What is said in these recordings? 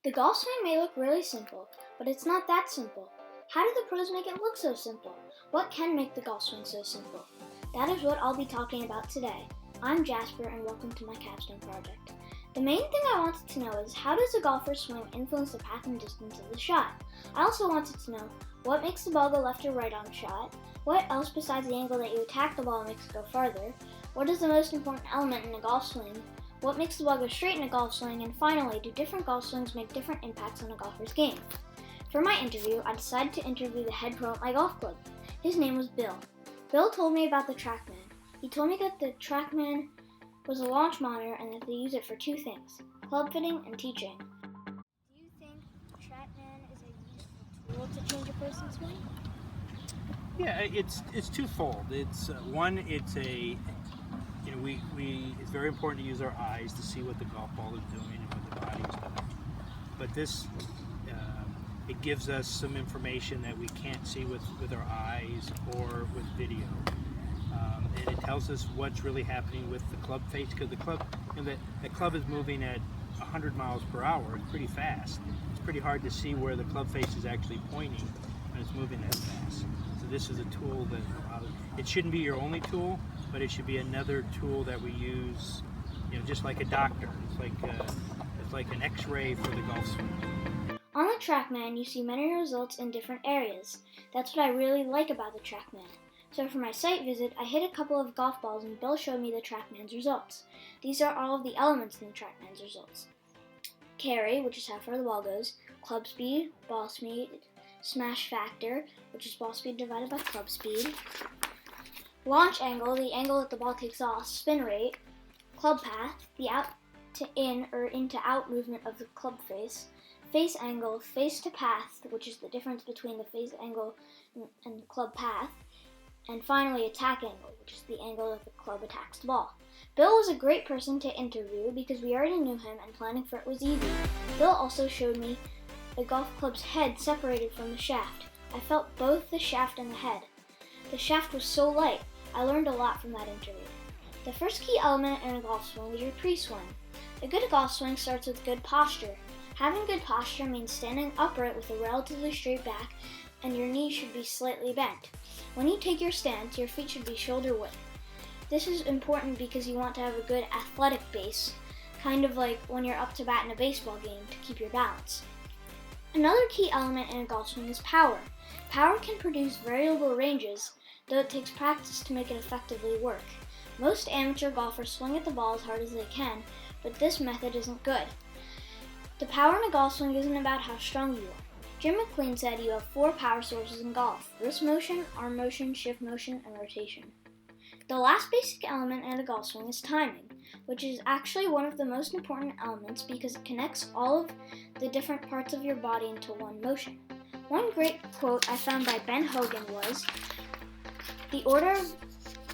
The golf swing may look really simple, but it's not that simple. How do the pros make it look so simple? What can make the golf swing so simple? That is what I'll be talking about today. I'm Jasper and welcome to my capstone project. The main thing I wanted to know is, how does a golfer's swing influence the path and distance of the shot? I also wanted to know, what makes the ball go left or right on a shot? What else besides the angle that you attack the ball makes it go farther? What is the most important element in a golf swing? What makes the ball go straight in a golf swing? And finally, do different golf swings make different impacts on a golfer's game? For my interview, I decided to interview the head pro at my golf club. His name was Bill. Bill told me about the TrackMan. He told me that the TrackMan was a launch monitor and that they use it for two things: club fitting and teaching. Do you think TrackMan is a useful tool to change a person's swing? Yeah, it's twofold. It's it's very important to use our eyes to see what the golf ball is doing and what the body is doing. But this it gives us some information that we can't see with our eyes or with video. And it tells us what's really happening with the club face, because the club is moving at 100 miles per hour. It's pretty fast. It's pretty hard to see where the club face is actually pointing when it's moving that fast. So this is a tool that it shouldn't be your only tool, but it should be another tool that we use, just like a doctor. It's like an X-ray for the golf swing. On the TrackMan, you see many results in different areas. That's what I really like about the TrackMan. So for my site visit, I hit a couple of golf balls and Bill showed me the TrackMan's results. These are all of the elements in the TrackMan's results: carry, which is how far the ball goes; club speed, ball speed; smash factor, which is ball speed divided by club speed; launch angle, the angle that the ball takes off; spin rate; club path, the out to in or in to out movement of the club face; face angle, face to path, which is the difference between the face angle and the club path; and finally attack angle, which is the angle that the club attacks the ball. Bill was a great person to interview because we already knew him and planning for it was easy. Bill also showed me the golf club's head separated from the shaft. I felt both the shaft and the head. The shaft was so light. I learned a lot from that interview. The first key element in a golf swing is your pre-swing. A good golf swing starts with good posture. Having good posture means standing upright with a relatively straight back and your knees should be slightly bent. When you take your stance, your feet should be shoulder width. This is important because you want to have a good athletic base, kind of like when you're up to bat in a baseball game, to keep your balance. Another key element in a golf swing is power. Power can produce variable ranges, though it takes practice to make it effectively work. Most amateur golfers swing at the ball as hard as they can, but this method isn't good. The power in a golf swing isn't about how strong you are. Jim McLean said you have 4 power sources in golf: wrist motion, arm motion, shift motion, and rotation. The last basic element in a golf swing is timing, which is actually one of the most important elements because it connects all of the different parts of your body into one motion. One great quote I found by Ben Hogan was,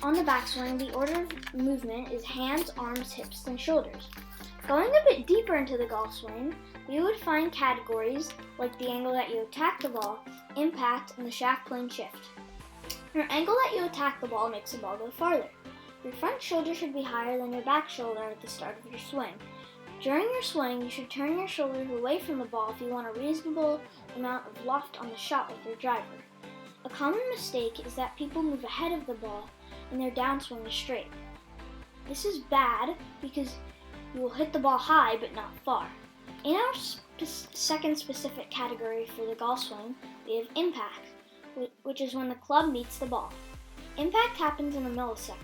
on the backswing, the order of movement is hands, arms, hips, and shoulders. Going a bit deeper into the golf swing, we would find categories like the angle that you attack the ball, impact, and the shaft plane shift. Your angle that you attack the ball makes the ball go farther. Your front shoulder should be higher than your back shoulder at the start of your swing. During your swing, you should turn your shoulders away from the ball if you want a reasonable amount of loft on the shot with your driver. A common mistake is that people move ahead of the ball and their downswing is straight. This is bad because you will hit the ball high but not far. In our second specific category for the golf swing, we have impact, which is when the club meets the ball. Impact happens in a millisecond.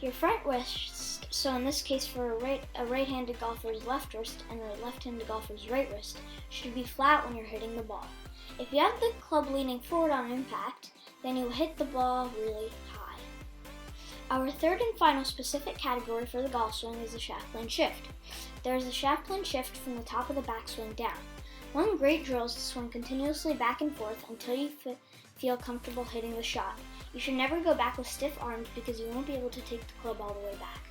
Your front wrist, so in this case for a right-handed golfer's left wrist and a left-handed golfer's right wrist, should be flat when you're hitting the ball. If you have the club leaning forward on impact, then you'll hit the ball really high. Our third and final specific category for the golf swing is the shaft plane shift. There is a shaft plane shift from the top of the backswing down. One great drill is to swing continuously back and forth until you feel comfortable hitting the shot. You should never go back with stiff arms because you won't be able to take the club all the way back.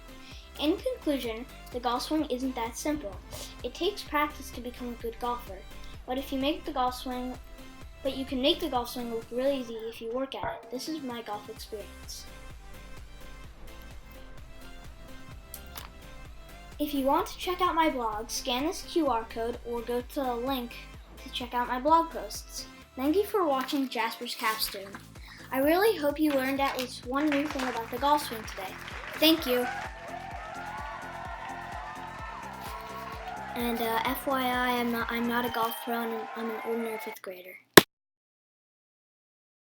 In conclusion, the golf swing isn't that simple. It takes practice to become a good golfer, but you can make the golf swing look really easy if you work at it. This is my golf experience. If you want to check out my blog, scan this QR code or go to the link to check out my blog posts. Thank you for watching Jasper's Capstone. I really hope you learned at least one new thing about the golf swing today. Thank you. And FYI, I'm not a golf pro, and I'm an ordinary 5th grader.